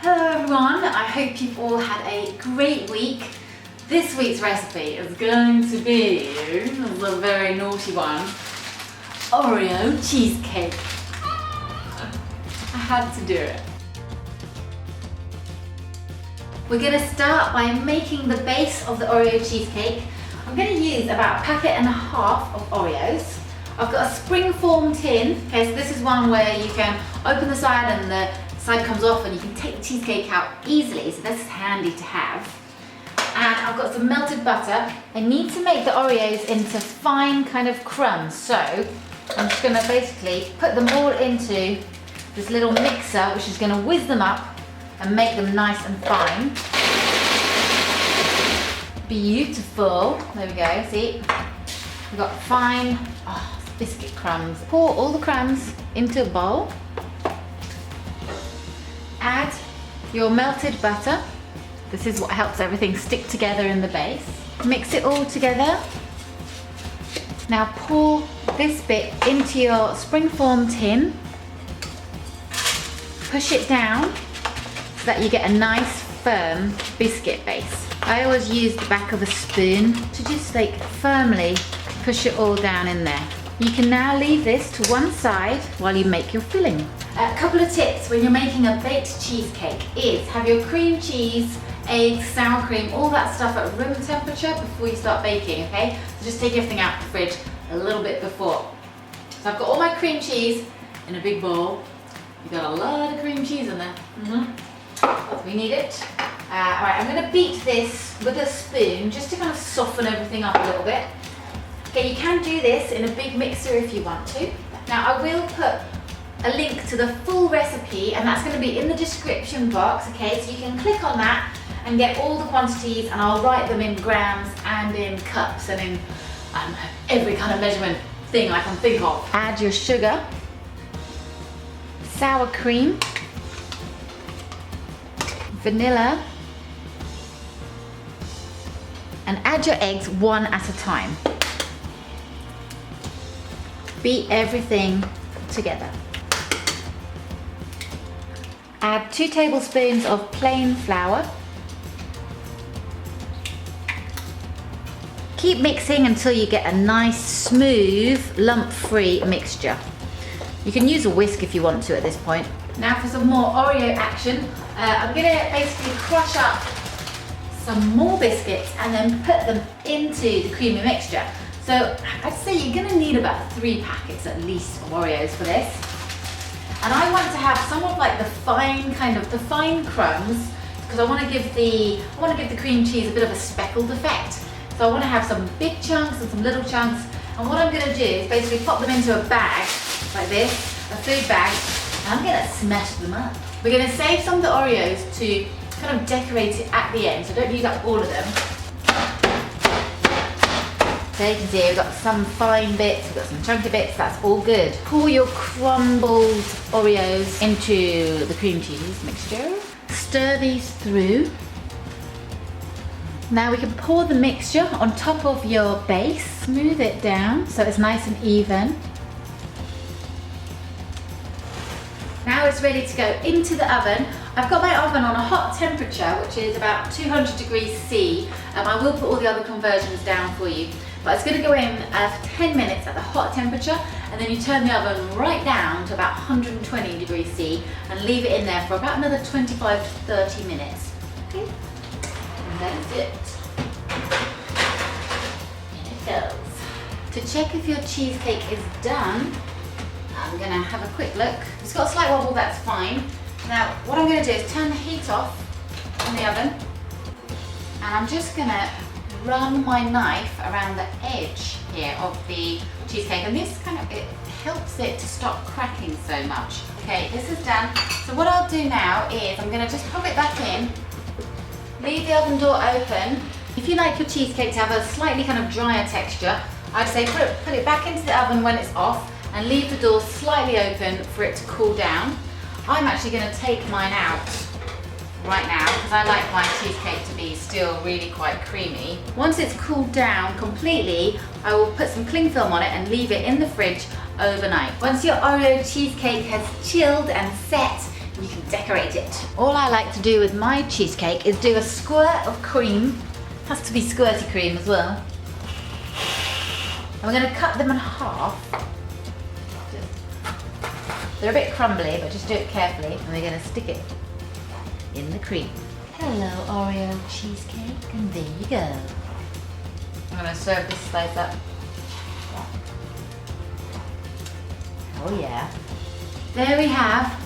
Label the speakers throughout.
Speaker 1: Hello everyone, I hope you've all had a great week. This week's recipe is going to be a very naughty one, Oreo cheesecake. I had to do it. We're going to start by making the base of the Oreo cheesecake. I'm going to use about 1.5 packets of Oreos. I've got a spring-form tin, okay, so this is one where you can open the side and the side comes off and you can take the cheesecake out easily, so this is handy to have. And I've got some melted butter. I need to make the Oreos into fine kind of crumbs, so I'm just going to basically put them all into this little mixer, which is going to whiz them up and make them nice and fine. Beautiful. There we go, see? We've got fine biscuit crumbs. Pour all the crumbs into a bowl. Add your melted butter. This is what helps everything stick together in the base. Mix it all together. Now pour this bit into your springform tin. Push it down so that you get a nice firm biscuit base. I always use the back of a spoon to just like firmly push it all down in there. You can now leave this to one side while you make your filling. A couple of tips when you're making a baked cheesecake is have your cream cheese, eggs, sour cream, all that stuff at room temperature before you start baking, okay? So just take everything out of the fridge a little bit before. So I've got all my cream cheese in a big bowl. You've got a lot of cream cheese in there. We need it. Alright, I'm going to beat this with a spoon just to kind of soften everything up a little bit. Okay, you can do this in a big mixer if you want to. Now I will put a link to the full recipe and that's going to be in the description box, okay, so you can click on that and get all the quantities and I'll write them in grams and in cups and in every kind of measurement thing I can think of. Add your sugar, sour cream, vanilla, and add your eggs one at a time. Beat everything together. Add 2 tablespoons of plain flour. Keep mixing until you get a nice, smooth, lump-free mixture. You can use a whisk if you want to at this point. Now for some more Oreo action, I'm going to basically crush up some more biscuits and then put them into the creamy mixture. So I'd say you're going to need about 3 packets at least of Oreos for this. And I want to have some of like the fine crumbs because I want to give the cream cheese a bit of a speckled effect. So I want to have some big chunks and some little chunks. And what I'm going to do is basically pop them into a bag like this, a food bag, and I'm going to smash them up. We're going to save some of the Oreos to kind of decorate it at the end, so don't use up all of them. So you can see we've got some fine bits, we've got some chunky bits, that's all good. Pour your crumbled Oreos into the cream cheese mixture. Stir these through. Now we can pour the mixture on top of your base. Smooth it down so it's nice and even. Now it's ready to go into the oven. I've got my oven on a hot temperature, which is about 200 degrees C. I will put all the other conversions down for you. But it's going to go in for 10 minutes at the hot temperature, and then you turn the oven right down to about 120 degrees C and leave it in there for about another 25 to 30 minutes. Okay, and that is it. In it goes. To check if your cheesecake is done, I'm going to have a quick look. If it's got a slight wobble, that's fine. Now, what I'm going to do is turn the heat off on the oven, and I'm just going to run my knife around the edge here of the cheesecake, and this it helps it to stop cracking so much. Okay, this is done. So what I'll do now is I'm going to just pop it back in, leave the oven door open. If you like your cheesecake to have a slightly kind of drier texture, I'd say put it back into the oven when it's off and leave the door slightly open for it to cool down. I'm actually going to take mine out right now because I like my cheesecake to be still really quite creamy. Once it's cooled down completely, I will put some cling film on it and leave it in the fridge overnight. Once your Oreo cheesecake has chilled and set, You can decorate it. All I like to do with my cheesecake is do a squirt of cream. Has to be squirty cream as well. And we're going to cut them in half. They're a bit crumbly, but just do it carefully. And we're going to stick it in the cream. Hello, Oreo cheesecake, and there you go. I'm going to serve this slice up. Oh yeah. There we have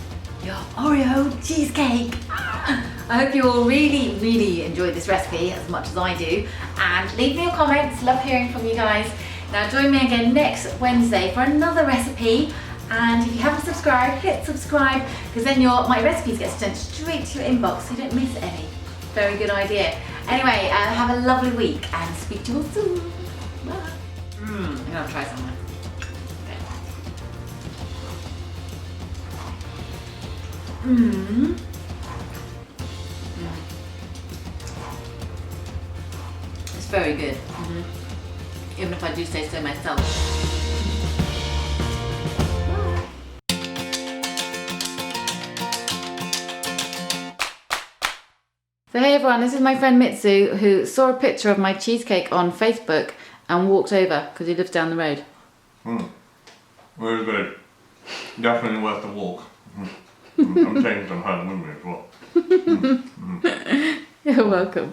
Speaker 1: your Oreo cheesecake. I hope you all really enjoyed this recipe as much as I do. And leave me your comments, love hearing from you guys. Now join me again next Wednesday for another recipe. And if you haven't subscribed, hit subscribe, because then my recipes get sent straight to your inbox so you don't miss any. Very good idea. Anyway, have a lovely week and speak to you all soon. Bye. I'm gonna try something. It's very good. Even if I do say so myself. So hey everyone, this is my friend Mitsu, who saw a picture of my cheesecake on Facebook and walked over because he lives down the road.
Speaker 2: Very good. Definitely worth the walk. I'm taking some home with me as well.
Speaker 1: You're welcome.